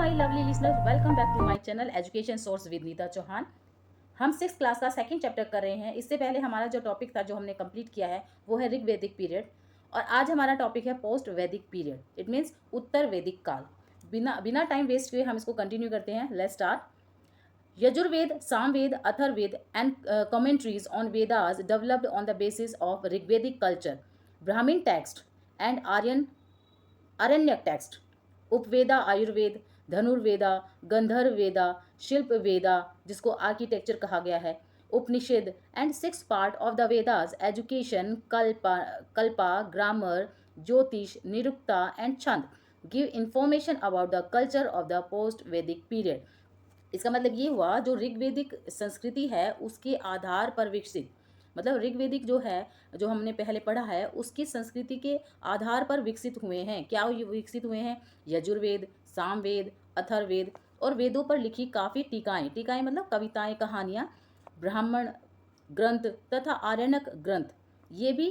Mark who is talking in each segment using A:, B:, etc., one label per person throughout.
A: My lovely listeners, welcome back to my channel education source with Neeta Chauhan. हम 6th class का second chapter कर रहे हैं। इससे पहले हमारा जो टॉपिक था जो हमने कंप्लीट किया है वो है ऋग्वैदिक पीरियड, और आज हमारा टॉपिक है post Vedic period. It means उत्तर वैदिक काल। बिना बिना टाइम वेस्ट किए हम इसको कंटिन्यू करते हैं। Let's start. Yajurveda, Samaveda, Atharvaveda and commentaries on Vedas developed on the basis of Rigvedic culture, Brahmin text and Aranyak text. Upaveda Ayurveda, Dhanurveda, Gandharva Veda, Shilpa Veda जिसको आर्किटेक्चर कहा गया है, Upanishad and 6 part of the Vedas education, Kalpa, grammar, Jyotish, Nirukta and Chhand give information about the culture of the post Vedic period. इसका मतलब ये हुआ जो ऋग्वैदिक संस्कृति है उसके आधार पर विकसित, मतलब ऋग्वैदिक जो है जो हमने पहले पढ़ा है उसकी संस्कृति के आधार पर विकसित हुए हैं। क्या विकसित हुए हैं? यजुर्वेद, सामवेद, अथर्ववेद और वेदों पर लिखी काफ़ी टीकाएं, टीकाएं मतलब कविताएं, कहानियाँ, ब्राह्मण ग्रंथ तथा आरण्यक ग्रंथ, ये भी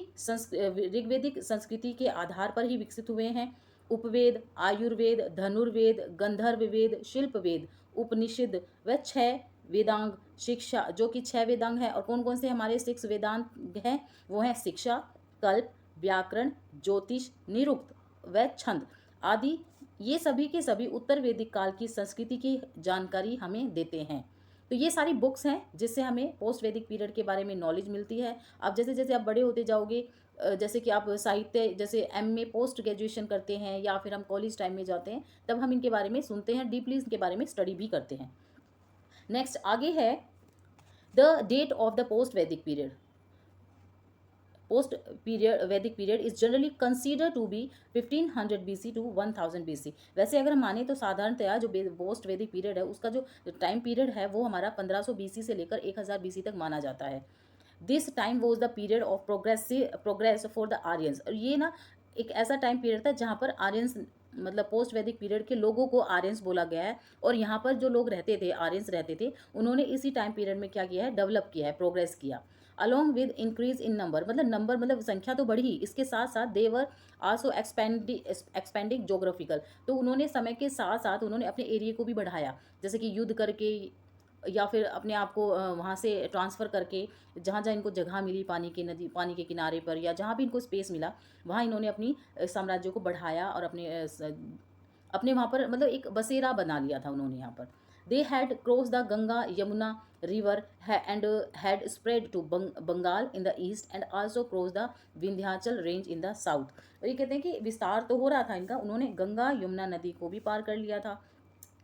A: ऋग्वैदिक संस्कृति के आधार पर ही विकसित हुए हैं। उपवेद, आयुर्वेद, धनुर्वेद, गंधर्व वेद, शिल्प वेद, उपनिषद व 6 वेदांग, शिक्षा जो कि 6 वेदांग है। और कौन कौन से हमारे 6 वेदांग हैं? वो हैं शिक्षा, कल्प, व्याकरण, ज्योतिष, निरुक्त व छंद आदि। ये सभी के सभी उत्तर वैदिक काल की संस्कृति की जानकारी हमें देते हैं। तो ये सारी बुक्स हैं जिससे हमें पोस्ट वैदिक पीरियड के बारे में नॉलेज मिलती है। अब जैसे जैसे आप बड़े होते जाओगे, जैसे कि आप साहित्य जैसे एमए पोस्ट ग्रेजुएशन करते हैं या फिर हम कॉलेज टाइम में जाते हैं, तब हम इनके बारे में सुनते हैं, डीपली इनके बारे में स्टडी भी करते हैं। नेक्स्ट आगे है the date of the post Vedic period. Post period Vedic period is generally consider to be 1500 BC to 1000 BC। वैसे अगर हम माने तो साधारणतया जो पोस्ट वैदिक पीरियड है उसका जो टाइम पीरियड है वो हमारा 1500 BC से लेकर 1000 BC तक माना जाता है। This time was the period of progress for the Aryans. और ये ना एक ऐसा टाइम पीरियड था जहाँ पर आर्यंस, मतलब पोस्ट वैदिक पीरियड के लोगों को आर्यंस बोला गया है। और यहाँ पर जो लोग रहते थे, आर्यंस रहते थे, उन्होंने इसी टाइम पीरियड में क्या किया है? डेवलप किया है, प्रोग्रेस किया। Along with increase in number, मतलब नंबर मतलब संख्या तो बढ़ी, इसके साथ साथ देवर आल्सो एक्सपेंडिंग जोग्राफिकल। तो उन्होंने समय के साथ साथ उन्होंने अपने एरिया को भी बढ़ाया, जैसे कि युद्ध करके या फिर अपने आप को वहाँ से ट्रांसफ़र करके, जहाँ जहाँ इनको जगह मिली पानी के नदी, पानी के किनारे पर या जहाँ भी इनको स्पेस मिला वहाँ इन्होंने अपनी साम्राज्य को बढ़ाया और अपने वहाँ पर मतलब एक बसेरा बना लिया था उन्होंने यहाँ पर। They had cross the Ganga Yamuna river and had spread to Bengal in the east and also cross the Vindhyachal range in the south. और ये कहते हैं कि विस्तार तो हो रहा था इनका, उन्होंने गंगा यमुना नदी को भी पार कर लिया था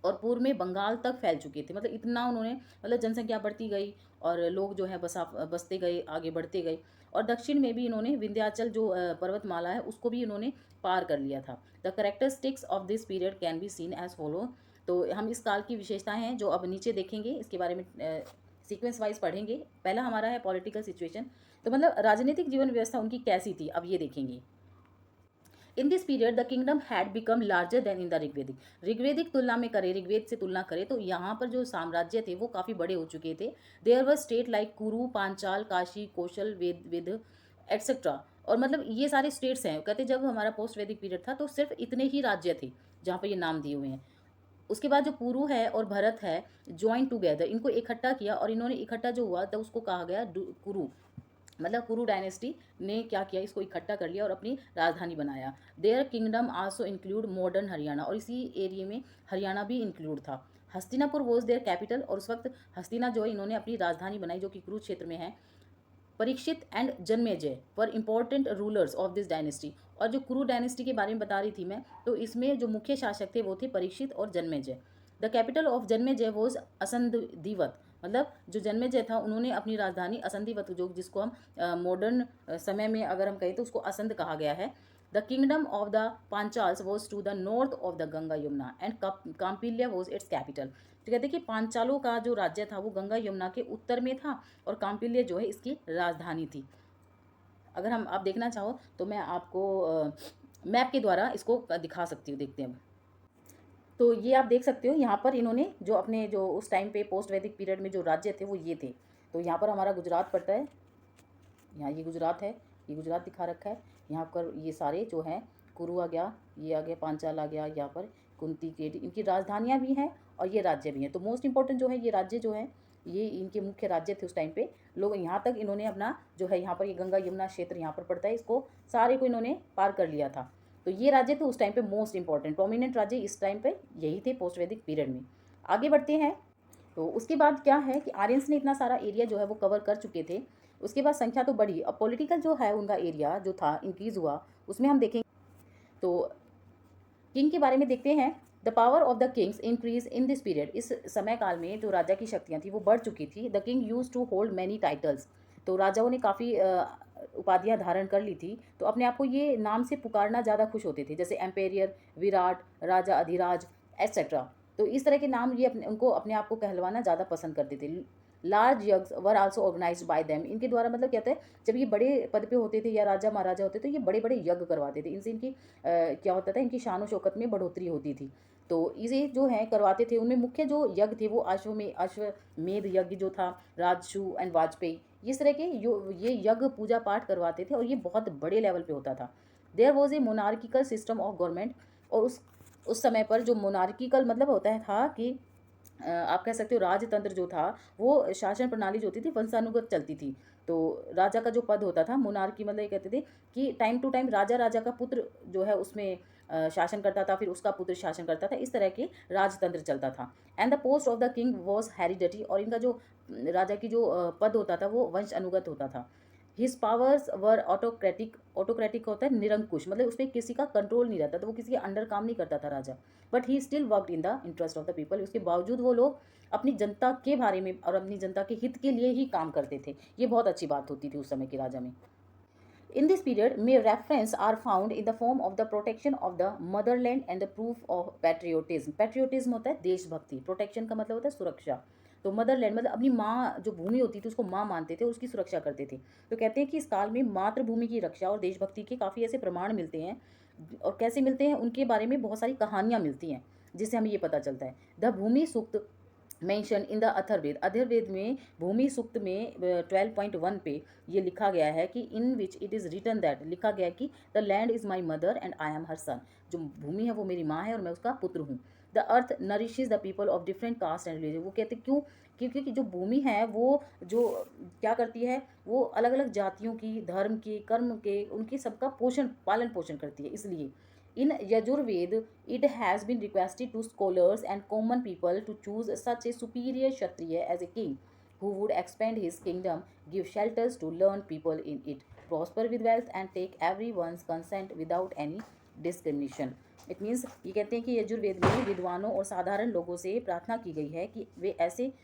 A: और पूर्व में बंगाल तक फैल चुके थे। मतलब इतना उन्होंने, मतलब जनसंख्या बढ़ती गई और लोग जो है बसते गए, आगे बढ़ते गए। और दक्षिण में भी इन्होंने विंध्याचल जो पर्वतमाला है उसको भी इन्होंने पार कर लिया था। The characteristics of this period can be seen as follow. तो हम इस काल की विशेषताएं हैं जो अब नीचे देखेंगे, इसके बारे में सीक्वेंस वाइज पढ़ेंगे। पहला हमारा है पॉलिटिकल सिचुएशन, तो मतलब राजनीतिक जीवन व्यवस्था उनकी कैसी थी, अब ये देखेंगे। In this period the kingdom had become larger than in the Rigvedic. Rigvedic तुलना में करें, ऋग्वेद से तुलना करें तो यहाँ पर जो साम्राज्य थे वो काफ़ी बड़े हो चुके थे। देयर वर स्टेट लाइक कुरु, पांचाल, काशी, कौशल, वेद एक्सेट्रा। और मतलब ये सारे स्टेट्स हैं। कहते जब हमारा पोस्ट वैदिक पीरियड था तो सिर्फ इतने ही राज्य थे जहाँ पर ये नाम दिए हुए हैं। उसके बाद जो पुरु है और भरत है ज्वाइन टुगेदर, इनको इकट्ठा किया और इन्होंने इकट्ठा जो हुआ तो उसको कहा गया कुरु। मतलब कुरु डायनेस्टी ने क्या किया, इसको इकट्ठा कर लिया और अपनी राजधानी बनाया। There kingdom also include modern Haryana, और इसी एरिया में हरियाणा भी इंक्लूड था। हस्तिनापुर वॉज देयर कैपिटल, और उस वक्त हस्तिना जो है इन्होंने अपनी राजधानी बनाई जो कि कुरुक्षेत्र में है। Parikshit and Janamejaya were important rulers of this dynasty. और जो कुरु डायनेस्टी के बारे में बता रही थी मैं, तो इसमें जो मुख्य शासक थे वो थे परीक्षित और Janamejaya. The capital of Janamejaya was Asandhivat, मतलब जो जन्मेजय था उन्होंने अपनी राजधानी असंधिवत, जो जिसको हम मॉडर्न समय में अगर हम कहें तो उसको असंध कहा गया है। The kingdom of the Panchalas was to the north of the Ganga Yamuna and Kampilya was its capital. तो कहते हैं कि पांचालों का जो राज्य था वो गंगा यमुना के उत्तर में था और काम्पिल्य जो है इसकी राजधानी थी। अगर हम आप देखना चाहो तो मैं आपको मैप के द्वारा इसको दिखा सकती हूँ, देखते हैं। तो ये आप देख सकते हो यहाँ पर इन्होंने जो अपने जो उस टाइम पे पोस्ट वैदिक पीरियड में जो राज्य थे वो ये थे। तो यहाँ पर हमारा गुजरात पड़ता है, यहाँ ये गुजरात है, ये गुजरात दिखा रखा है। यहाँ पर ये सारे जो हैं कुरु आ गया, ये आ गया पांचाल आ गया, यहाँ पर कुंती केडी, इनकी राजधानियाँ भी हैं और ये राज्य भी हैं। तो मोस्ट इंपॉर्टेंट जो है ये राज्य जो है ये इनके मुख्य राज्य थे उस टाइम पे। लोग यहाँ तक इन्होंने अपना जो है यहाँ पर ये गंगा यमुना क्षेत्र यहाँ पर पड़ता है, इसको सारे को इन्होंने पार कर लिया था। तो ये राज्य थे उस टाइम पे मोस्ट इंपॉर्टेंट प्रोमिनेंट राज्य इस टाइम पे यही थे पोस्ट वैदिक पीरियड में। आगे बढ़ते हैं। तो उसके बाद क्या है कि आर्यंस ने इतना सारा एरिया जो है वो कवर कर चुके थे। उसके बाद संख्या तो बढ़ी, अब पॉलिटिकल जो है उनका एरिया जो था इंक्रीज हुआ, उसमें हम देखेंगे। तो किंग के बारे में देखते हैं। The power of the Kings increase in this period, इस समय काल में जो राजा की शक्तियाँ थी वो बढ़ चुकी थी। The king use to hold many titles, तो राजाओं ने काफ़ी उपाधियाँ धारण कर ली थी, तो अपने आप को ये नाम से पुकारना ज़्यादा खुश होते थे, जैसे एम्पेरियर, विराट, राजा अधिराज एट्सेट्रा। तो इस तरह के नाम ये उनको अपने आप को कहलवाना ज़्यादा पसंद करते थे। Large yajna were also organised by them, इनके द्वारा मतलब कहते हैं जब ये बड़े पद पे होते थे या राजा महाराजा होते थे तो ये बड़े बड़े यज्ञ करवाते थे, इनसे इनकी क्या होता था, इनकी शान शौकत में बढ़ोतरी होती थी। तो इसे जो है करवाते थे, उनमें मुख्य जो यज्ञ थे वो अश्वमेध यज्ञ जो था, राजसू एंड वाजपेयी, इस तरह के ये यज्ञ पूजा पाठ करवाते थे और ये बहुत बड़े लेवल पे होता था। There was a monarchical system of government, और उस समय पर जो मोनार्किकल मतलब होता है था कि आप कह सकते हो राजतंत्र जो था वो शासन प्रणाली जो होती थी वंशानुगत चलती थी। तो राजा का जो पद होता था, मोनार्की मतलब ये कहते थे कि टाइम टू टाइम राजा का पुत्र जो है उसमें शासन करता था, फिर उसका पुत्र शासन करता था, इस तरह के राजतंत्र चलता था। And the post of the king was heredity, और इनका जो राजा की जो पद होता था वो वंश अनुगत होता था। हिज पावर्स वर ऑटोक्रेटिक, ऑटोक्रेटिक होता है निरंकुश, मतलब उस पर किसी का कंट्रोल नहीं रहता था, वो किसी के अंडर काम नहीं करता था राजा। But he still worked in the interest of the people, उसके बावजूद वो लोग अपनी जनता के बारे में और अपनी जनता के हित के लिए ही काम करते थे। ये बहुत अच्छी बात होती थी उस समय के राजा में। In this period, mere reference are found in the form of the protection of the motherland and the proof of patriotism. Patriotism होता है देशभक्ति, protection का मतलब होता है सुरक्षा। तो मदरलैंड मतलब अपनी माँ जो भूमि होती थी उसको माँ मानते थे और उसकी सुरक्षा करते थे। तो कहते हैं कि इस काल में मातृभूमि की रक्षा और देशभक्ति के काफ़ी ऐसे प्रमाण मिलते हैं, और कैसे मिलते हैं उनके बारे में बहुत सारी कहानियाँ मिलती हैं जिससे हमें ये पता चलता है। The Bhumi Sukta mention in the Atharvaveda, Atharvaveda में भूमि सूक्त में 12.1 पे ये लिखा गया है कि in which it is written that, लिखा गया है कि the land is my mother and I am her son, जो भूमि है वो मेरी माँ है और मैं उसका पुत्र हूँ। The earth nourishes the people of different caste and religion, वो कहते क्यों, क्योंकि जो भूमि है वो जो क्या करती है, वो अलग अलग जातियों की, धर्म की, कर्म के, उनकी सबका पोषण पालन पोषण करती है। इसलिए in Yajurved, it has been requested to scholars and common people to choose such a superior Kshatriya as a king, who would expand his kingdom, give shelters to learned people in it, prosper with wealth, and take everyone's consent without any discrimination. It means ये कहते हैं कि यजुर्वेद में विद्वानों और साधारण लोगों से प्रार्थना की गई है कि वे ऐसे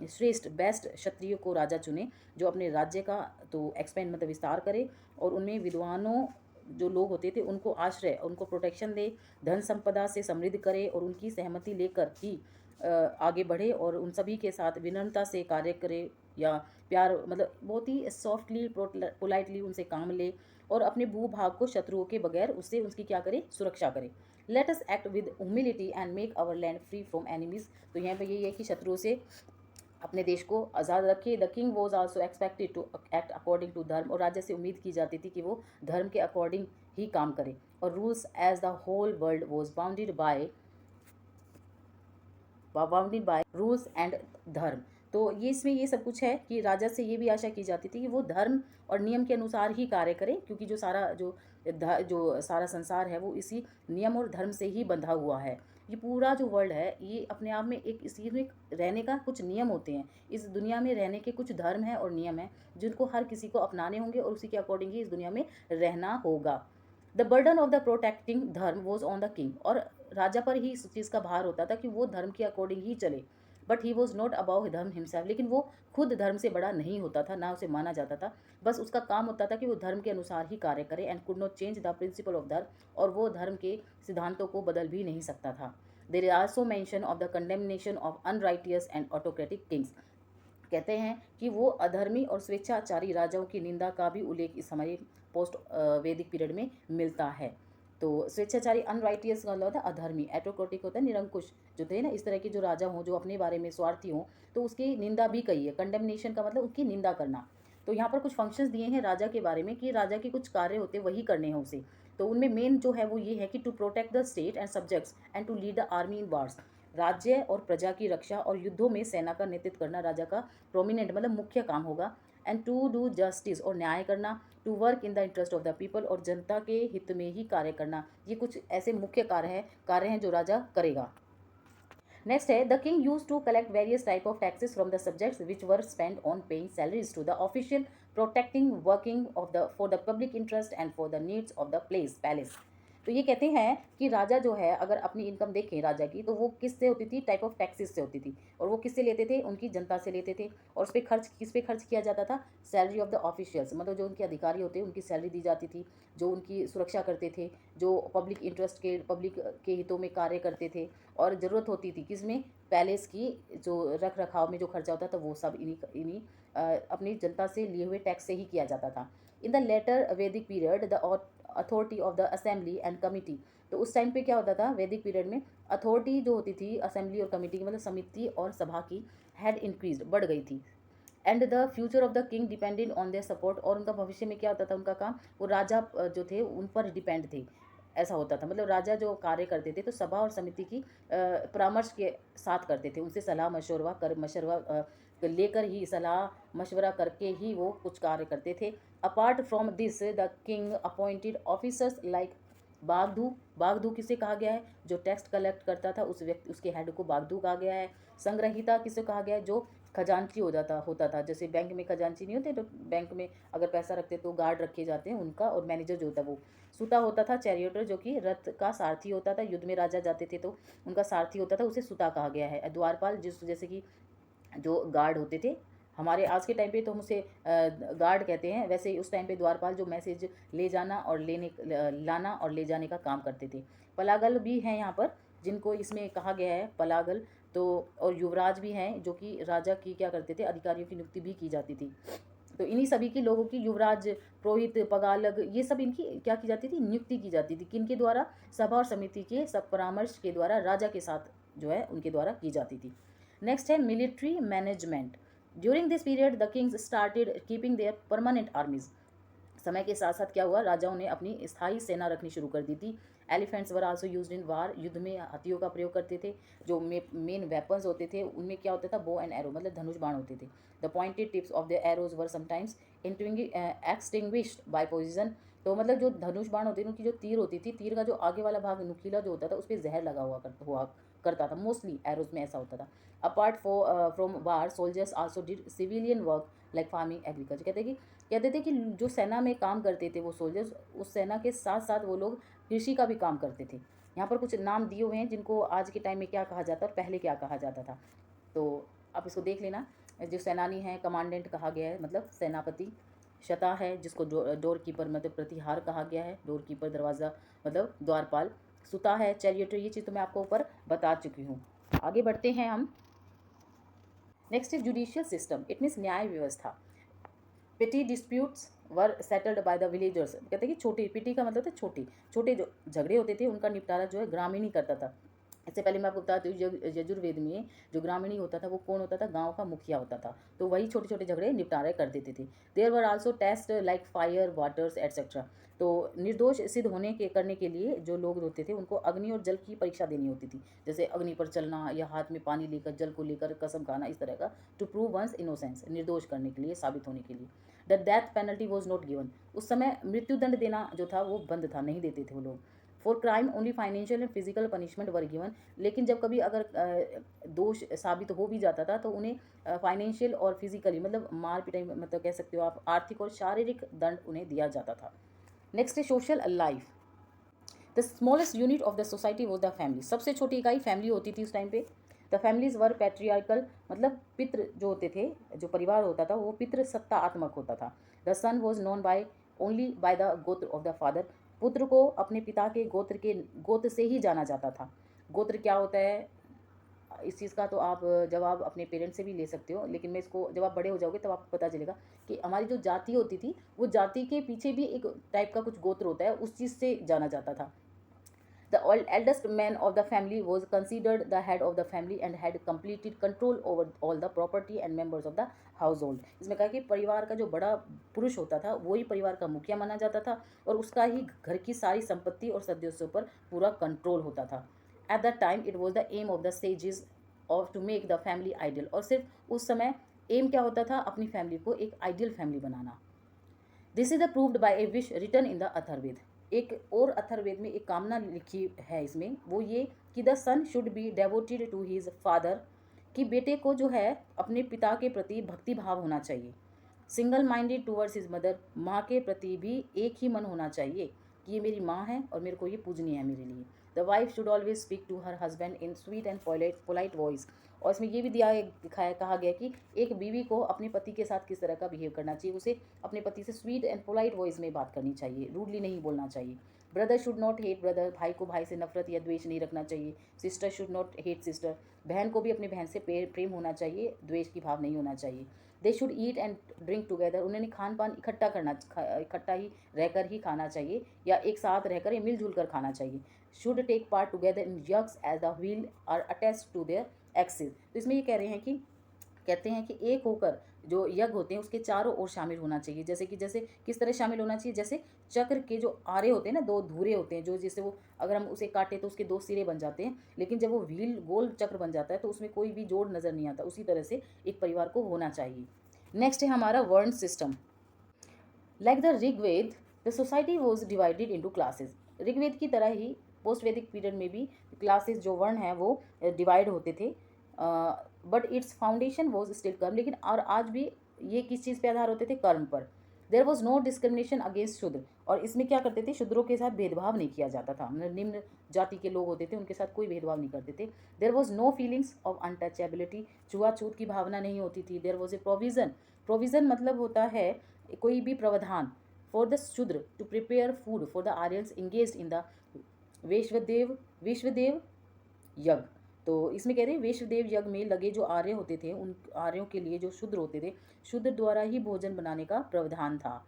A: श्रेष्ठ बेस्ट क्षत्रिय को राजा चुने जो अपने राज्य का तो एक्सपेंड मतलब विस्तार करे, और उनमें विद्वानों जो लोग होते थे उनको आश्रय, उनको प्रोटेक्शन दे, धन संपदा से समृद्ध करे और उनकी सहमति लेकर ही आगे बढ़े, और उन सभी के साथ विनम्रता से कार्य करे या प्यार मतलब बहुत ही सॉफ्टली पोलाइटली उनसे काम ले, और अपने भूभाग को शत्रुओं के बगैर उससे उसकी क्या करे, सुरक्षा करे। Let us act with humility and make our land free from enemies, तो यहाँ पे यही है कि शत्रुओं से अपने देश को आज़ाद रखे। The king was also expected to act according to dharma, और राजा से उम्मीद की जाती थी कि वो धर्म के अकॉर्डिंग ही काम करे। और rules as the whole world was bounded by rules and dharma, तो ये इसमें ये सब कुछ है कि राजा से ये भी आशा की जाती थी कि वो धर्म और नियम के अनुसार ही कार्य करे, क्योंकि जो सारा संसार है वो इसी नियम और धर्म से ही बंधा हुआ है। ये पूरा जो वर्ल्ड है ये अपने आप में एक इसी में रहने का कुछ नियम होते हैं, इस दुनिया में रहने के कुछ धर्म हैं और नियम हैं जिनको हर किसी को अपनाने होंगे और उसी के अकॉर्डिंग ही इस दुनिया में रहना होगा। The burden of the protecting धर्म वॉज ऑन द किंग, और राजा पर ही इस चीज़ का भार होता था कि वो धर्म के अकॉर्डिंग ही चले। But he was not above dharma himself, लेकिन वो खुद धर्म से बड़ा नहीं होता था, ना उसे माना जाता था, बस उसका काम होता था कि वो धर्म के अनुसार ही कार्य करे, and could not change the principle of धर्म, और वो धर्म के सिद्धांतों को बदल भी नहीं सकता था। There is also mention of the condemnation of unrighteous and autocratic kings, कहते हैं कि वो अधर्मी और स्वेच्छाचारी राजाओं की निंदा का भी उल्लेख इस हमारे पोस्ट वैदिक पीरियड में मिलता है। तो स्वेच्छाचारी अनराइटियस का मतलब होता है अधर्मी, एटोक्रेटिक होता है निरंकुश, जो थे ना इस तरह के जो राजा हों जो अपने बारे में स्वार्थी हों, तो उसकी निंदा भी कही है। कंडेमनेशन का मतलब उसकी निंदा करना। तो यहाँ पर कुछ फंक्शंस दिए हैं राजा के बारे में कि राजा के कुछ कार्य होते वही करने हैं उसे। तो उनमें मेन जो है वो ये है कि to protect the state and subjects and to lead the army in wars. राज्य और प्रजा की रक्षा और युद्धों में सेना का नेतृत्व करना राजा का प्रोमिनेंट मतलब मुख्य काम होगा। एंड टू डू जस्टिस और न्याय करना, to work in the interest of the people और जनता के हित में ही कार्य करना। ये कुछ ऐसे मुख्य कार्य हैं जो राजा करेगा। नेक्स्ट है the king use to collect various type of taxes from the subjects which were spend on paying salaries to the official, protecting working of the for the public interest and for the needs of the palace. तो ये कहते हैं कि राजा जो है अगर अपनी income देखें राजा की तो वो किससे होती थी, टाइप ऑफ टैक्सेस से होती थी। और वो किससे लेते थे, उनकी जनता से लेते थे। और उस पर खर्च किस पे खर्च किया जाता था, सैलरी ऑफ द ऑफिशियल्स, मतलब जो उनके अधिकारी होते हैं उनकी सैलरी दी जाती थी, जो उनकी सुरक्षा करते थे, जो पब्लिक के हितों में कार्य करते थे। और ज़रूरत होती थी किसमें, पैलेस की जो रख रखाव में जो खर्चा होता था वो सब इन्हीं अपनी जनता से लिए हुए टैक्स से ही किया जाता था। इन द लेटर वैदिक period the authority of the assembly and committee, तो उस टाइम पे क्या होता था वैदिक पीरियड में, अथॉरिटी जो होती थी असेंबली और कमिटी की मतलब समिति और सभा की, हैड इंक्रीज बढ़ गई थी। And the future of the king depended on their support, और उनका भविष्य में क्या होता था, उनका काम वो राजा जो थे उन पर डिपेंड थे। ऐसा होता था मतलब राजा जो कार्य करते थे तो सभा और समिति की परामर्श के साथ करते थे, उनसे सलाह मशवरा लेकर ही, सलाह मशवरा करके ही वो कुछ कार्य करते थे। Apart from this the king appointed officers like Bhagadugha किसे कहा गया है, जो टैक्स कलेक्ट करता था उस व्यक्ति उसके हेड को बागधू कहा गया है। संग्रहिता किसे कहा गया है, जो खजांची होता था। जैसे बैंक में खजांची नहीं होते तो बैंक में अगर पैसा रखते तो गार्ड रखे जाते हैं उनका, और मैनेजर जो होता है वो। सुता होता था चैरियटर, जो कि रथ का सारथी होता था, युद्ध में राजा जाते थे तो उनका सारथी होता था, उसे सुता कहा गया है। द्वारपाल जैसे कि जो गार्ड होते थे, हमारे आज के टाइम पे तो हम उसे गार्ड कहते हैं, वैसे ही उस टाइम पे द्वारपाल जो मैसेज ले जाना और लाना और ले जाने का काम करते थे। पलागल भी हैं यहाँ पर जिनको इसमें कहा गया है पलागल, तो और युवराज भी हैं जो कि राजा की क्या करते थे, अधिकारियों की नियुक्ति भी की जाती थी। तो इन्हीं सभी की लोगों की युवराज, पुरोहित, पगालग, ये सब इनकी क्या की जाती थी, नियुक्ति की जाती थी। किनके द्वारा, सभा और समिति के सब परामर्श के द्वारा राजा के साथ जो है उनके द्वारा की जाती थी। नेक्स्ट है military management. During this period the Kings started keeping their permanent आर्मीज। समय के साथ साथ क्या हुआ, राजाओं ने अपनी स्थायी सेना रखनी शुरू कर दी थी। Elephants were also used in war, युद्ध में हाथियों का प्रयोग करते थे। जो मेन वेपन्स होते थे उनमें क्या होता था, बो एंड एरो मतलब धनुष बाण होते थे। The pointed tips of the arrows were sometimes extinguished by poison. तो मतलब जो धनुष बाण होते थे उनकी जो तीर होती थी, तीर का जो आगे वाला भाग नुकीला जो होता था उस पर जहर लगा हुआ करता था। मोस्टली एरोज में ऐसा होता था। Apart from war soldiers also did civilian work like farming, agriculture. कहते थे कि जो सेना में काम करते थे वो सोल्जर्स, उस सेना के साथ साथ वो लोग कृषि का भी काम करते थे। यहाँ पर कुछ नाम दिए हुए हैं जिनको आज के टाइम में क्या कहा जाता है और पहले क्या कहा जाता था, तो आप इसको देख लेना। जो सेनानी है कमांडेंट कहा गया है, मतलब सेनापति। शता है जिसको डोर कीपर मतलब प्रतिहार कहा गया है, डोर कीपर दरवाज़ा मतलब द्वारपाल। सुता है चैरियटर, ये चीज़ तो मैं आपको ऊपर बता चुकी हूँ। आगे बढ़ते हैं हम। Next is judicial system, it means न्याय व्यवस्था। Petty disputes were settled by the villagers. कहते हैं कि छोटी, पिटी का मतलब था छोटी, छोटे जो झगड़े होते थे उनका निपटारा जो है ग्रामीण ही करता था। इससे पहले मैं आपको बताती हूँ यजुर्वेद में जो ग्रामीणी होता था वो कौन होता था, गांव का मुखिया होता था, तो वही छोटे छोटे झगड़े निपटारे कर देते थे। There were also test like fire waters etcetera. तो निर्दोष सिद्ध करने के लिए जो लोग होते थे उनको अग्नि और जल की परीक्षा देनी होती थी, जैसे अग्नि पर चलना या हाथ में पानी लेकर जल को लेकर कसम खाना, इस तरह का, टू प्रूव वंस इनोसेंस, निर्दोष करने के लिए, साबित होने के लिए। The death penalty was not given. उस समय मृत्युदंड देना जो था वो बंद था, नहीं देते थे वो लोग। For crime only financial and physical punishment were given. लेकिन जब कभी अगर दोष साबित हो भी जाता था तो उन्हें फाइनेंशियल और फिजिकली मतलब मार पिटाई, मतलब कह सकते हो आप, आर्थिक और शारीरिक दंड उन्हें दिया जाता था। नेक्स्ट है social life. The smallest unit of the society was the family. सबसे छोटी इकाई फैमिली होती थी उस टाइम पे। द फैमिलीज वर पैट्रियार्कल, मतलब पितृ जो होते थे, जो परिवार होता था वो पितृ सत्तात्मक होता था। The son was known by only by the gotra of the father. पुत्र को अपने पिता के गोत्र से ही जाना जाता था। गोत्र क्या होता है इस चीज़ का तो आप जवाब अपने पेरेंट्स से भी ले सकते हो, लेकिन मैं इसको जब आप बड़े हो जाओगे तब आपको पता चलेगा कि हमारी जो जाति होती थी वो जाति के पीछे भी एक टाइप का कुछ गोत्र होता है, उस चीज़ से जाना जाता था। The eldest man of the family was considered the head of the family and had completed control over all the property and members of the household. इसमें कहा कि परिवार का जो बड़ा पुरुष होता था वही परिवार का मुखिया माना जाता था और उसका ही घर की सारी संपत्ति और सदस्यों पर पूरा कंट्रोल होता था. At that time it was the aim of the sages of to make the family ideal. और सिर्फ उस समय एम क्या होता था, अपनी फैमिली को एक आइडियल फैमिली बनाना. This is approved by a wish written in the Atharvaveda. एक और अथर्ववेद में एक कामना लिखी है इसमें, वो ये कि the son should be devoted to his father, कि बेटे को जो है अपने पिता के प्रति भक्ति भाव होना चाहिए. Single minded towards his mother, माँ के प्रति भी एक ही मन होना चाहिए कि ये मेरी माँ है और मेरे को ये पूजनीय है मेरे लिए. The wife should always speak to her husband in sweet and polite voice. और इसमें ये भी कहा गया कि एक बीवी को अपने पति के साथ किस तरह का बिहेव करना चाहिए. उसे अपने पति से स्वीट एंड पोलाइट वॉइस में बात करनी चाहिए, रूडली नहीं बोलना चाहिए. Brother should not hate brother, भाई को भाई से नफरत या द्वेष नहीं रखना चाहिए. Sister should not hate sister, बहन को भी अपने बहन से प्रेम होना चाहिए, द्वेष की भाव नहीं होना चाहिए. They should eat and drink together, उन्हें खान पान इकट्ठा ही रहकर ही खाना चाहिए या एक साथ रहकर या मिलजुल कर खाना चाहिए. Should take part together in yajna as the wheel are attached to their axis. तो इसमें ये कहते हैं कि एक होकर जो यज्ञ होते हैं उसके चारों ओर शामिल होना चाहिए. जैसे किस तरह शामिल होना चाहिए, जैसे चक्र के जो आरे होते हैं ना, दो धुरे होते हैं जो जिससे वो अगर हम उसे काटे तो उसके दो सिरे बन जाते हैं, लेकिन जब वो व्हील गोल चक्र बन जाता है तो उसमें कोई भी जोड़ नज़र नहीं आता. उसी तरह से एक परिवार को होना चाहिए. नेक्स्ट है हमारा varna system. Like the Rigveda the society was divided into classes. Rigveda की तरह ही पोस्ट वैदिक पीरियड में भी क्लासेस जो वर्ण हैं वो डिवाइड होते थे. But it's foundation was still कर्म, लेकिन और आज भी ये किस चीज़ पे आधार होते थे, कर्म पर. There was no discrimination against Shudra. और इसमें क्या करते थे, शूद्रों के साथ भेदभाव नहीं किया जाता था. निम्न जाति के लोग होते थे उनके साथ कोई भेदभाव नहीं करते थे. There was no feelings of untouchability, छुआछूत की भावना नहीं होती थी. देयर वॉज ए प्रोविज़न मतलब होता है कोई भी प्रावधान for the Shudra to prepare food for the Aryans engaged in the Vishwadev yajna. तो इसमें कह रहे हैं वैश्वदेव यज्ञ में लगे जो आर्य होते थे उन आर्यों के लिए जो शूद्र होते थे, शूद्र द्वारा ही भोजन बनाने का प्रावधान था.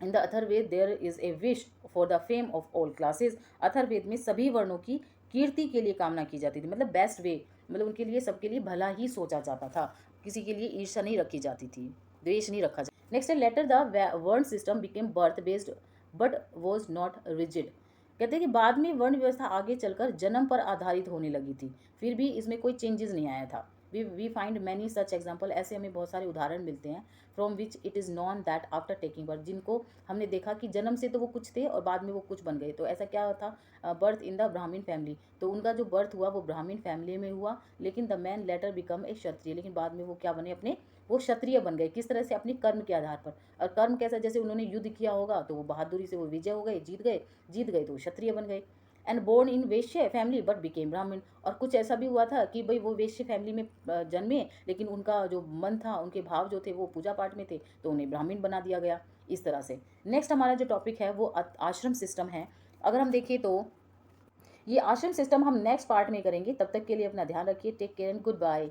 A: In the Atharvaveda there is a wish for the fame of all classes. Atharvaveda में सभी वर्णों की कीर्ति के लिए कामना की जाती थी, मतलब बेस्ट वे, मतलब उनके लिए सबके लिए भला ही सोचा जाता था, किसी के लिए ईर्ष्या नहीं रखी जाती थी, द्वेष नहीं रखा जाता. नेक्स्ट है लेटर द वर्ण system became birth based but was not rigid. कहते हैं कि बाद में वर्ण व्यवस्था आगे चलकर जन्म पर आधारित होने लगी थी, फिर भी इसमें कोई चेंजेस नहीं आया था. We find many such example, ऐसे हमें बहुत सारे उदाहरण मिलते हैं. From which it is known that after taking birth, जिनको हमने देखा कि जन्म से तो वो कुछ थे और बाद में वो कुछ बन गए. तो ऐसा क्या था, birth in the Brahmin family, तो उनका जो बर्थ हुआ वो ब्राह्मीण फैमिली में हुआ. लेकिन the man later become a Kshatriya, लेकिन बाद में वो क्या बने, अपने वो क्षत्रिय बन गए. किस तरह से, अपनी कर्म के आधार पर. और कर्म कैसा, जैसे उन्होंने युद्ध किया होगा तो वो बहादुरी से वो विजय हो गए, जीत गए तो क्षत्रिय बन गए. And born in Vysya family but became ब्राह्मण. और कुछ ऐसा भी हुआ था कि भाई वो वैश्य फैमिली में जन्मे, लेकिन उनका जो मन था, उनके भाव जो थे वो पूजा पाठ में थे, तो उन्हें ब्राह्मण बना दिया गया. इस तरह से नेक्स्ट हमारा जो टॉपिक है वो आश्रम सिस्टम है. अगर हम देखें तो ये आश्रम सिस्टम हम नेक्स्ट पार्ट में करेंगे. तब तक के लिए अपना ध्यान रखिए. Take care and good bye.